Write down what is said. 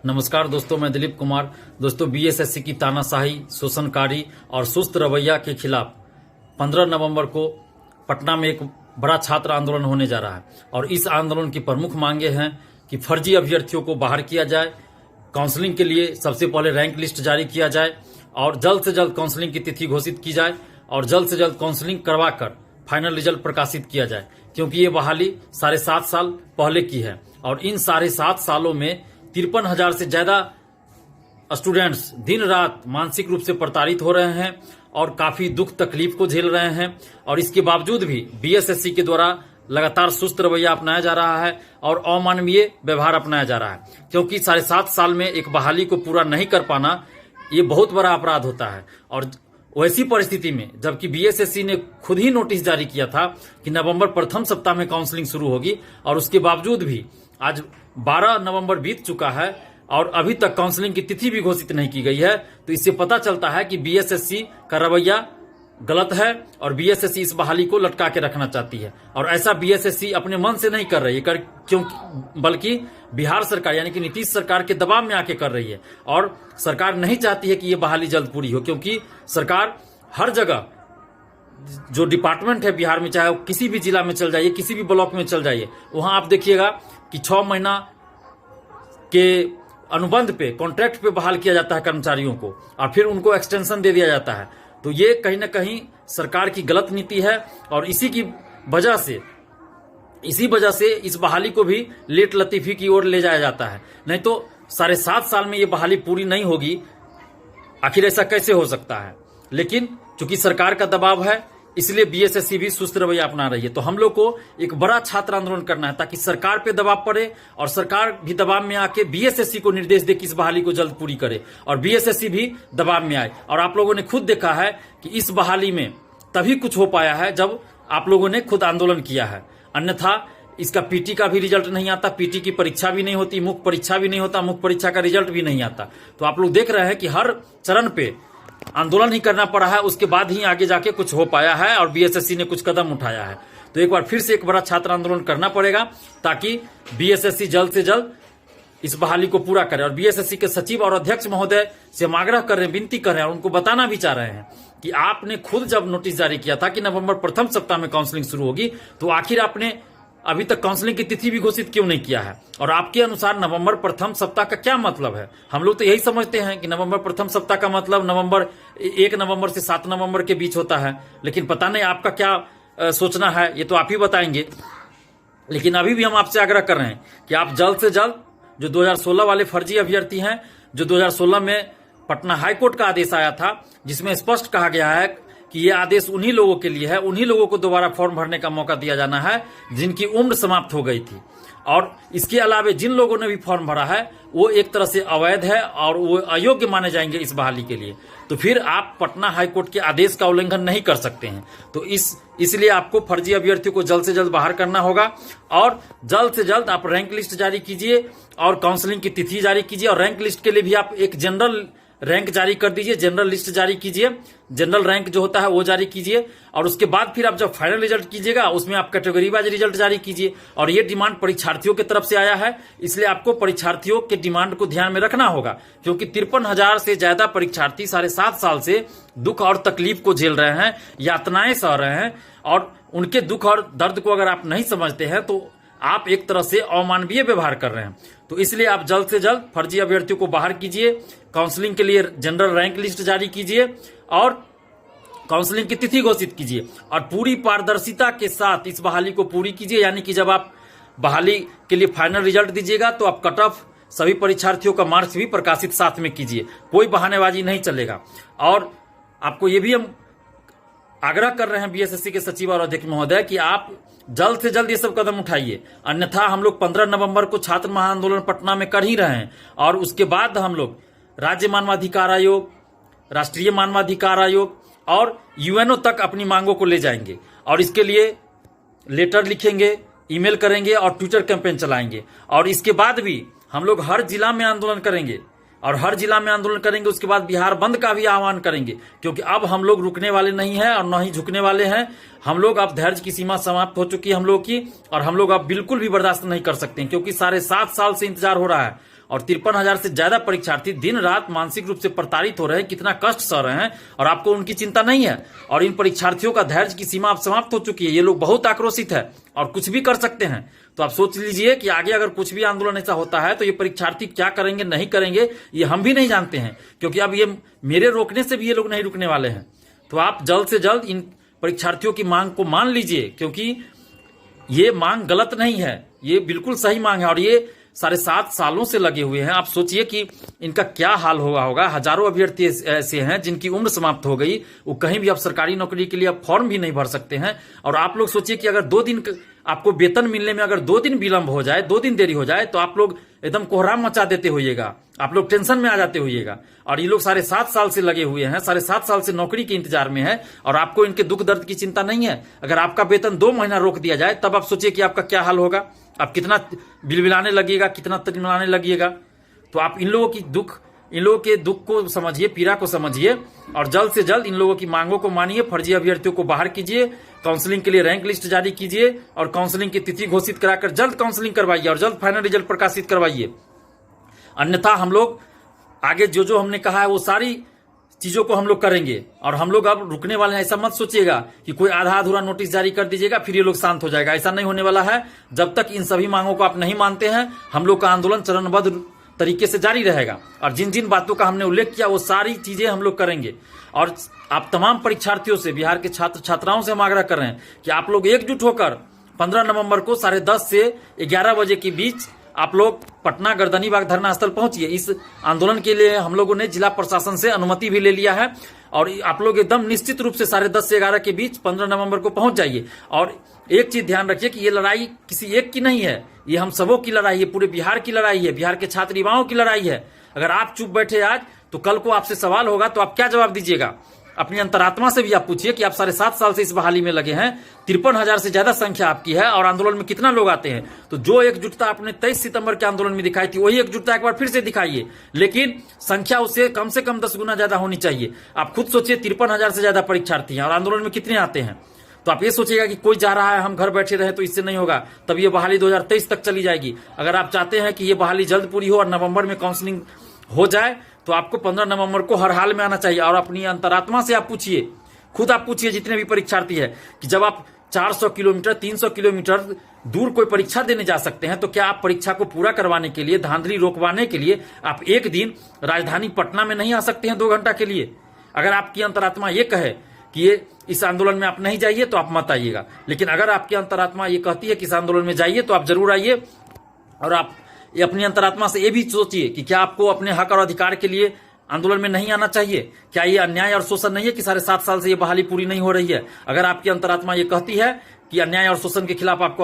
नमस्कार दोस्तों, मैं दिलीप कुमार। दोस्तों, बीएसएससी की तानाशाही, शोषणकारी और सुस्त रवैया के खिलाफ 15 नवंबर को पटना में एक बड़ा छात्र आंदोलन होने जा रहा है और इस आंदोलन की प्रमुख मांगे हैं कि फर्जी अभ्यर्थियों को बाहर किया जाए, काउंसलिंग के लिए सबसे पहले रैंक लिस्ट जारी किया जाए और जल्द से जल्द काउंसलिंग की तिथि घोषित की जाए और जल्द से जल्द काउंसलिंग करवाकर फाइनल रिजल्ट प्रकाशित किया जाए, क्योंकि ये बहाली 7.5 साल पहले की है और इन 7.5 सालों में 53,000 से ज्यादा स्टूडेंट्स दिन रात मानसिक रूप से प्रताड़ित हो रहे हैं और काफी दुख तकलीफ को झेल रहे हैं। और इसके बावजूद भी बीएसएससी के द्वारा लगातार सुस्त रवैया अपनाया जा रहा है और अमानवीय व्यवहार अपनाया जा रहा है, क्योंकि 7.5 साल में एक बहाली को पूरा नहीं कर पाना ये बहुत बड़ा अपराध होता है। और वैसी परिस्थिति में जबकि बीएसएससी ने खुद ही नोटिस जारी किया था कि नवंबर प्रथम सप्ताह में काउंसलिंग शुरू होगी और उसके बावजूद भी आज 12 नवंबर बीत चुका है और अभी तक काउंसलिंग की तिथि भी घोषित नहीं की गई है, तो इससे पता चलता है कि बीएसएससी का रवैया गलत है और बीएसएससी इस बहाली को लटका के रखना चाहती है। और ऐसा बीएसएससी अपने मन से नहीं कर रही है, क्योंकि बल्कि बिहार सरकार यानी कि नीतीश सरकार के दबाव में आके कर रही है। और सरकार नहीं चाहती है कि ये बहाली जल्द पूरी हो, क्योंकि सरकार हर जगह जो डिपार्टमेंट है बिहार में, चाहे वो किसी भी जिला में चल जाइए, किसी भी ब्लॉक में चल जाइए, वहां आप देखिएगा कि 6 महीना के अनुबंध पे, कॉन्ट्रैक्ट पे बहाल किया जाता है कर्मचारियों को और फिर उनको एक्सटेंशन दे दिया जाता है। तो ये कहीं ना कहीं सरकार की गलत नीति है और इसी वजह से इस बहाली को भी लेट लतीफी की ओर ले जाया जाता है। नहीं तो 7.5 साल में ये बहाली पूरी नहीं होगी, आखिर ऐसा कैसे हो सकता है। लेकिन चूंकि सरकार का दबाव है, इसलिए बीएसएससी भी सुस्त रवैया अपना रही है। तो हम लोग को एक बड़ा छात्र आंदोलन करना है ताकि सरकार पे दबाव पड़े और सरकार भी दबाव में आके बीएसएससी को निर्देश दे कि इस बहाली को जल्द पूरी करे और बीएसएससी भी दबाव में आए। और आप लोगों ने खुद देखा है कि इस बहाली में तभी कुछ हो पाया है जब आप लोगों ने खुद आंदोलन किया है, अन्यथा इसका पीटी का भी रिजल्ट नहीं आता, पीटी की परीक्षा भी नहीं होती, मुख्य परीक्षा भी नहीं होता, मुख्य परीक्षा का रिजल्ट भी नहीं आता। तो आप लोग देख रहे हैं कि हर चरण पे आंदोलन ही करना पड़ा है, उसके बाद ही आगे जाके कुछ हो पाया है और बीएसएससी ने कुछ कदम उठाया है। तो एक बार फिर से एक बड़ा छात्र आंदोलन करना पड़ेगा ताकि बीएसएससी जल्द से जल्द इस बहाली को पूरा करे। और बीएसएससी के सचिव और अध्यक्ष महोदय से हम आग्रह कर रहे हैं, विनती कर रहे हैं और उनको बताना भी चाह रहे हैं कि आपने खुद जब नोटिस जारी किया था कि नवंबर प्रथम सप्ताह में काउंसलिंग शुरू होगी, तो आखिर आपने अभी तक काउंसलिंग की तिथि भी घोषित क्यों नहीं किया है। और आपके अनुसार नवंबर प्रथम सप्ताह का क्या मतलब है? हम लोग तो यही समझते हैं कि नवंबर प्रथम सप्ताह का मतलब 1 नवंबर से 7 नवंबर के बीच होता है, लेकिन पता नहीं आपका क्या सोचना है, ये तो आप ही बताएंगे। लेकिन अभी भी हम आपसे आग्रह कर रहे हैं कि आप जल्द से जल्द जो 2016 वाले फर्जी अभ्यर्थी हैं, जो 2016 में पटना हाईकोर्ट का आदेश आया था जिसमें स्पष्ट कहा गया है कि ये आदेश उन्हीं लोगों के लिए है, उन्हीं लोगों को दोबारा फॉर्म भरने का मौका दिया जाना है जिनकी उम्र समाप्त हो गई थी। और इसके अलावा जिन लोगों ने भी फॉर्म भरा है वो एक तरह से अवैध है और वो अयोग्य माने जाएंगे इस बहाली के लिए। तो फिर आप पटना हाईकोर्ट के आदेश का उल्लंघन नहीं कर सकते हैं। तो इसलिए आपको फर्जी अभ्यर्थियों को जल्द से जल्द बाहर करना होगा और जल्द से जल्द आप रैंक लिस्ट जारी कीजिए और काउंसलिंग की तिथि जारी कीजिए। और रैंक लिस्ट के लिए भी आप एक जनरल रैंक जारी कर दीजिए, जनरल लिस्ट जारी कीजिए, जनरल रैंक जो होता है वो जारी कीजिए। और उसके बाद फिर आप जब फाइनल रिजल्ट कीजिएगा उसमें आप कैटेगरी वाइज रिजल्ट जारी कीजिए। और ये डिमांड परीक्षार्थियों की तरफ से आया है, इसलिए आपको परीक्षार्थियों के डिमांड को ध्यान में रखना होगा, क्योंकि 53,000 से ज्यादा परीक्षार्थी 7.5 साल से दुख और तकलीफ को झेल रहे हैं, यातनाएं सह रहे हैं। और उनके दुख और दर्द को अगर आप नहीं समझते हैं तो आप एक तरह से अमानवीय व्यवहार कर रहे हैं। तो इसलिए आप जल्द से जल्द फर्जी अभ्यर्थियों को बाहर कीजिए, काउंसलिंग के लिए जनरल रैंक लिस्ट जारी कीजिए और काउंसलिंग की तिथि घोषित कीजिए और पूरी पारदर्शिता के साथ इस बहाली को पूरी कीजिए। यानी कि जब आप बहाली के लिए फाइनल रिजल्ट दीजिएगा तो आप कट ऑफ सभी परीक्षार्थियों का मार्क्स भी प्रकाशित साथ में कीजिए, कोई बहानेबाजी नहीं चलेगा। और आपको ये भी हम आग्रह कर रहे हैं बीएसएससी के सचिव और अध्यक्ष महोदय कि आप जल्द से जल्द ये सब कदम उठाइए, अन्यथा हम लोग 15 नवंबर को छात्र महाआंदोलन पटना में कर ही रहे हैं और उसके बाद हम लोग राज्य मानवाधिकार आयोग, राष्ट्रीय मानवाधिकार आयोग और यूएनओ तक अपनी मांगों को ले जाएंगे। और इसके लिए लेटर लिखेंगे, ईमेल करेंगे और ट्विटर कैंपेन चलाएंगे। और इसके बाद भी हम लोग हर जिला में आंदोलन करेंगे और हर जिला में आंदोलन करेंगे। उसके बाद बिहार बंद का भी आह्वान करेंगे, क्योंकि अब हम लोग रुकने वाले नहीं हैं और न ही झुकने वाले हैं। हम लोग अब धैर्य की सीमा समाप्त हो चुकी है हम लोग की, और हम लोग अब बिल्कुल भी बर्दाश्त नहीं कर सकते हैं, क्योंकि 7.5 साल से इंतजार हो रहा है और 53,000 से ज्यादा परीक्षार्थी दिन रात मानसिक रूप से प्रताड़ित हो रहे हैं, कितना कष्ट सह रहे हैं, और आपको उनकी चिंता नहीं है। और इन परीक्षार्थियों का धैर्य की सीमा अब समाप्त हो चुकी है। ये लोग बहुत आक्रोशित है और कुछ भी कर सकते हैं। तो आप सोच लीजिए कि आगे अगर कुछ भी आंदोलन ऐसा होता है तो ये परीक्षार्थी क्या करेंगे, नहीं करेंगे, ये हम भी नहीं जानते हैं, क्योंकि अब ये मेरे रोकने से भी ये लोग नहीं रुकने वाले हैं। तो आप जल्द से जल्द इन परीक्षार्थियों की मांग को मान लीजिए, क्योंकि ये मांग गलत नहीं है, ये बिल्कुल सही मांग है। और ये 7.5 सालों से लगे हुए हैं। आप सोचिए कि इनका क्या हाल होगा। हजारों अभ्यर्थी ऐसे हैं जिनकी उम्र समाप्त हो गई, वो कहीं भी अब सरकारी नौकरी के लिए अब फॉर्म भी नहीं भर सकते हैं। और आप लोग सोचिए कि अगर 2 दिन आपको वेतन मिलने में अगर 2 दिन विलंब हो जाए, 2 दिन देरी हो जाए, तो आप लोग एकदम कोहराम मचा देते होइएगा, आप लोग टेंशन में आ जाते होइएगा। और ये लोग 7.5 साल से लगे हुए हैं, 7.5 साल से नौकरी के इंतजार में है, और आपको इनके दुख दर्द की चिंता नहीं है। अगर आपका वेतन 2 महीना रोक दिया जाए, तब आप सोचिए कि आपका क्या हाल होगा, आप कितना बिलबिलाने लगिएगा, कितना तिलमिलाने लगिएगा। तो आप इन लोगों के दुख को समझिए, पीड़ा को समझिए, और जल्द से जल्द इन लोगों की मांगों को मानिए। फर्जी अभ्यर्थियों को बाहर कीजिए, काउंसलिंग के लिए रैंक लिस्ट जारी कीजिए, और काउंसलिंग की तिथि घोषित कराकर जल्द काउंसलिंग करवाइए और जल्द फाइनल रिजल्ट प्रकाशित करवाइए। अन्यथा हम लोग आगे जो हमने कहा है वो सारी चीजों को हम लोग करेंगे, और हम लोग अब रुकने वाले हैं। ऐसा मत सोचिएगा कि कोई आधा अधूरा नोटिस जारी कर दीजिएगा फिर ये लोग शांत हो जाएगा, ऐसा नहीं होने वाला है। जब तक इन सभी मांगों को आप नहीं मानते हैं, हम लोग का आंदोलन चरणबद्ध तरीके से जारी रहेगा। और जिन जिन बातों का हमने उल्लेख किया वो सारी चीजें हम लोग करेंगे। और आप तमाम परीक्षार्थियों से, बिहार के छात्र छात्राओं से हम आग्रह कर रहे हैं कि आप लोग एकजुट होकर 15 नवंबर को 10:30 से 11 बजे के बीच आप लोग पटना गर्दनीबाग धरना स्थल पहुंचिए। इस आंदोलन के लिए हम लोगों ने जिला प्रशासन से अनुमति भी ले लिया है, और आप लोग एकदम निश्चित रूप से 10:30 से 11 के बीच 15 नवंबर को पहुंच जाइए। और एक चीज ध्यान रखिए कि ये लड़ाई किसी एक की नहीं है, ये हम सबों की लड़ाई है, पूरे बिहार की लड़ाई है, बिहार के छात्र युवाओं की लड़ाई है। अगर आप चुप बैठे आज, तो कल को आपसे सवाल होगा तो आप क्या जवाब दीजिएगा। अपनी अंतरात्मा से भी आप पूछिए कि आप 7.5 साल से इस बहाली में लगे हैं, 53,000 से ज्यादा संख्या आपकी है, और आंदोलन में कितना लोग आते हैं। तो जो एकजुटता आपने 23 सितंबर के आंदोलन में दिखाई थी, वही एकजुटता एक बार फिर से दिखाइए, लेकिन संख्या उससे कम से कम 10 गुना ज्यादा होनी चाहिए। आप खुद सोचिए, 53,000 से ज्यादा परीक्षार्थी हैं और आंदोलन में कितने आते हैं। तो आप ये सोचिएगा कि कोई जा रहा है, हम घर बैठे रहे, तो इससे नहीं होगा। तब ये बहाली 2023 तक चली जाएगी। अगर आप चाहते हैं कि ये बहाली जल्द पूरी हो और नवंबर में काउंसलिंग हो जाए, तो आपको 15 नवंबर को हर हाल में आना चाहिए। और अपनी अंतरात्मा से आप पूछिए, खुद आप पूछिए जितने भी परीक्षार्थी है, कि जब आप 400 किलोमीटर 300 किलोमीटर दूर कोई परीक्षा देने जा सकते हैं, तो क्या आप परीक्षा को पूरा करवाने के लिए, धांधली रोकवाने के लिए आप एक दिन राजधानी पटना में नहीं आ सकते हैं 2 घंटा के लिए? अगर आपकी अंतरात्मा ये कहे कि ये इस आंदोलन में आप नहीं जाइए, तो आप मत आइएगा। लेकिन अगर आपकी अंतरात्मा ये कहती है कि इस आंदोलन में जाइए, तो आप जरूर आइए। और आप ये अपनी अंतरात्मा से ये भी सोचिए कि क्या आपको अपने हक और अधिकार के लिए आंदोलन में नहीं आना चाहिए? क्या ये अन्याय और शोषण नहीं है कि 7.5 साल से ये बहाली पूरी नहीं हो रही है? अगर आपकी अंतरात्मा ये कहती है कि अन्याय और शोषण के खिलाफ आपको